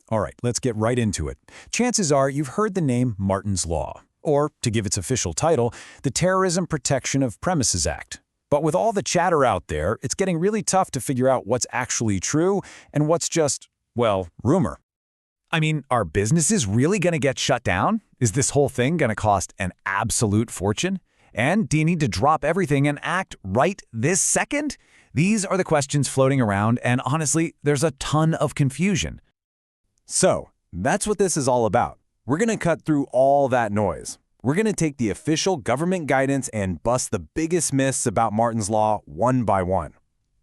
All right, let's get right into it. Chances are you've heard the name Martyn's Law, or, to give its official title, the Terrorism Protection of Premises Act. But with all the chatter out there, it's getting really tough to figure out what's actually true and what's just, well, rumor. I mean, are businesses really going to get shut down? Is this whole thing going to cost an absolute fortune? And do you need to drop everything and act right this second? These are the questions floating around, and honestly, there's a ton of confusion. So, that's what this is all about. We're going to cut through all that noise. We're going to take the official government guidance and bust the biggest myths about Martyn's Law one by one.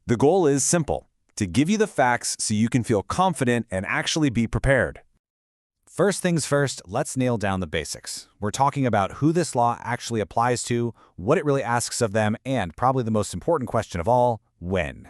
The goal is simple: to give you the facts so you can feel confident and actually be prepared. First things first, let's nail down the basics. We're talking about who this law actually applies to, what it really asks of them, and probably the most important question of all, when.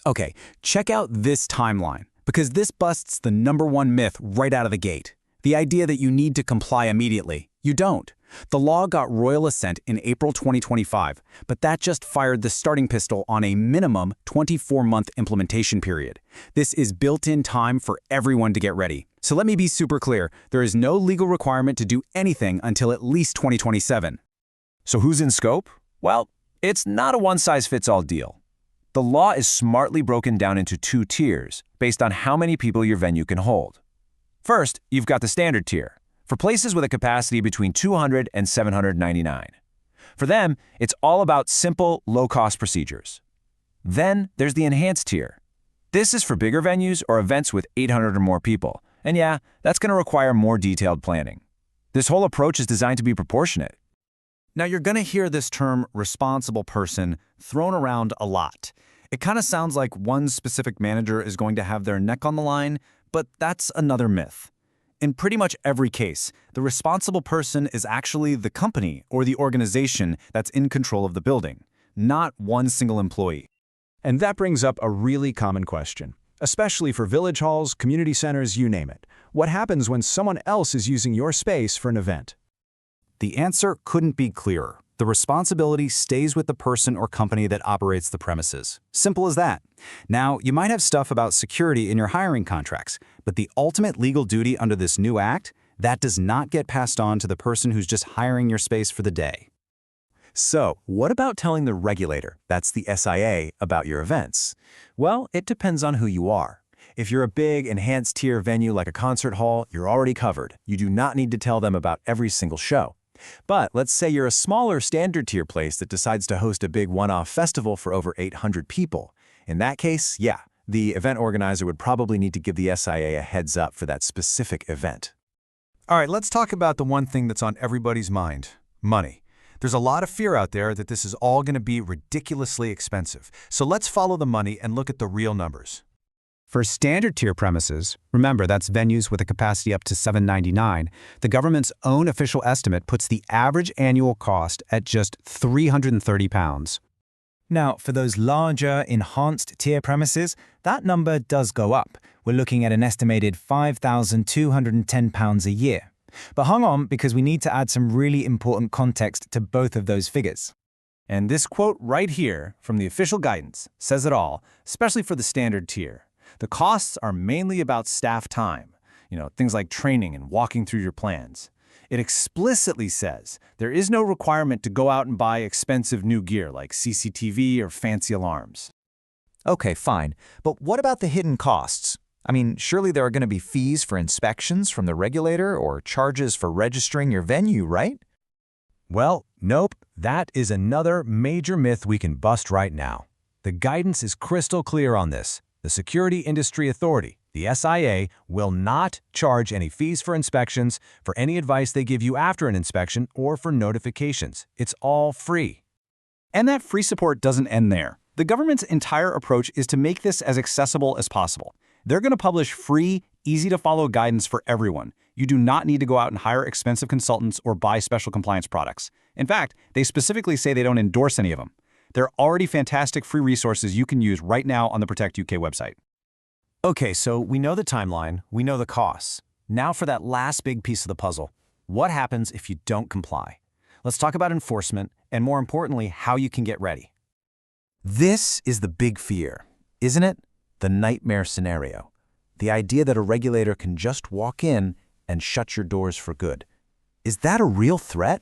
Okay, check out this timeline, because this busts the #1 myth right out of the gate. The idea that you need to comply immediately. You don't. The law got royal assent in April 2025, but that just fired the starting pistol on a minimum 24-month implementation period. This is built-in time for everyone to get ready. So let me be super clear, there is no legal requirement to do anything until at least 2027. So who's in scope? Well, it's not a one-size-fits-all deal. The law is smartly broken down into 2 tiers based on how many people your venue can hold. First, you've got the standard tier, for places with a capacity between 200 and 799. For them, it's all about simple, low-cost procedures. Then there's the enhanced tier. This is for bigger venues or events with 800 or more people. And yeah, that's going to require more detailed planning. This whole approach is designed to be proportionate. Now you're going to hear this term responsible person thrown around a lot. It kind of sounds like one specific manager is going to have their neck on the line, but that's another myth. In pretty much every case, the responsible person is actually the company or the organization that's in control of the building, not one single employee. And that brings up a really common question, especially for village halls, community centers, you name it. What happens when someone else is using your space for an event? The answer couldn't be clearer. The responsibility stays with the person or company that operates the premises. Simple as that. Now, you might have stuff about security in your hiring contracts, but the ultimate legal duty under this new act, that does not get passed on to the person who's just hiring your space for the day. So, what about telling the regulator, that's the SIA, about your events? Well, it depends on who you are. If you're a big, enhanced tier venue like a concert hall, you're already covered. You do not need to tell them about every single show. But let's say you're a smaller standard tier place that decides to host a big one-off festival for over 800 people. In that case, yeah, the event organizer would probably need to give the SIA a heads up for that specific event. All right, let's talk about the one thing that's on everybody's mind: money. There's a lot of fear out there that this is all going to be ridiculously expensive. So let's follow the money and look at the real numbers. For standard tier premises, remember that's venues with a capacity up to 799, the government's own official estimate puts the average annual cost at just £330. Now, for those larger, enhanced tier premises, that number does go up. We're looking at an estimated £5,210 a year. But hang on, because we need to add some really important context to both of those figures. And this quote right here from the official guidance says it all, especially for the standard tier. The costs are mainly about staff time, things like training and walking through your plans. It explicitly says there is no requirement to go out and buy expensive new gear like CCTV or fancy alarms. Okay, fine. But what about the hidden costs? I mean, surely there are going to be fees for inspections from the regulator or charges for registering your venue, right? Well, nope. That is another major myth we can bust right now. The guidance is crystal clear on this. The Security Industry Authority, the SIA, will not charge any fees for inspections, for any advice they give you after an inspection, or for notifications. It's all free. And that free support doesn't end there. The government's entire approach is to make this as accessible as possible. They're going to publish free, easy-to-follow guidance for everyone. You do not need to go out and hire expensive consultants or buy special compliance products. In fact, they specifically say they don't endorse any of them. There are already fantastic free resources you can use right now on the Protect UK website. Okay, so we know the timeline, we know the costs. Now for that last big piece of the puzzle. What happens if you don't comply? Let's talk about enforcement, and more importantly, how you can get ready. This is the big fear, isn't it? The nightmare scenario. The idea that a regulator can just walk in and shut your doors for good. Is that a real threat?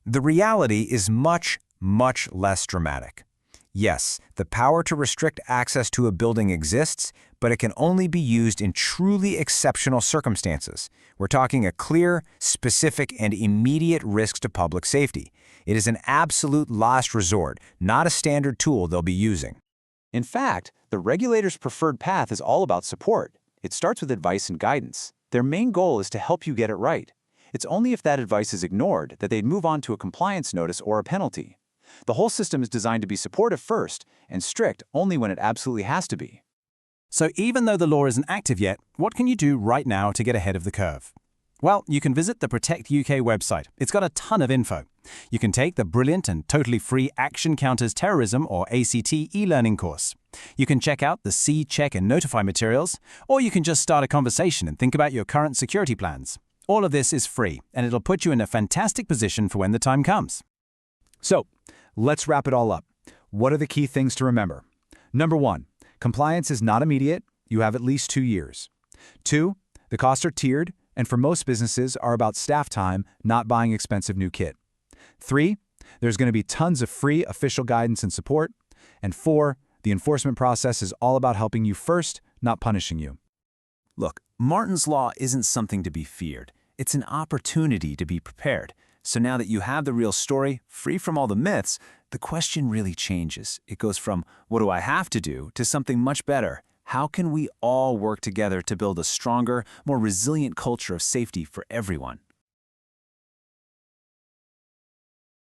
The reality is much, much less dramatic. Yes, the power to restrict access to a building exists, but it can only be used in truly exceptional circumstances. We're talking a clear, specific, and immediate risk to public safety. It is an absolute last resort, not a standard tool they'll be using. In fact, the regulator's preferred path is all about support. It starts with advice and guidance. Their main goal is to help you get it right. It's only if that advice is ignored that they'd move on to a compliance notice or a penalty. The whole system is designed to be supportive first and strict only when it absolutely has to be. So even though the law isn't active yet, what can you do right now to get ahead of the curve? Well, you can visit the Protect UK website. It's got a ton of info. You can take the brilliant and totally free Action Counters Terrorism or ACT e-learning course. You can check out the See, Check and Notify materials, or you can just start a conversation and think about your current security plans. All of this is free, and it'll put you in a fantastic position for when the time comes. So, let's wrap it all up. What are the key things to remember? Number 1, compliance is not immediate. You have at least 2 years. 2, the costs are tiered, and for most businesses are about staff time, not buying expensive new kit. 3, there's going to be tons of free official guidance and support. And 4, the enforcement process is all about helping you first, not punishing you. Look, Martyn's Law isn't something to be feared. It's an opportunity to be prepared. So now that you have the real story, free from all the myths, the question really changes. It goes from, what do I have to do, to something much better. How can we all work together to build a stronger, more resilient culture of safety for everyone?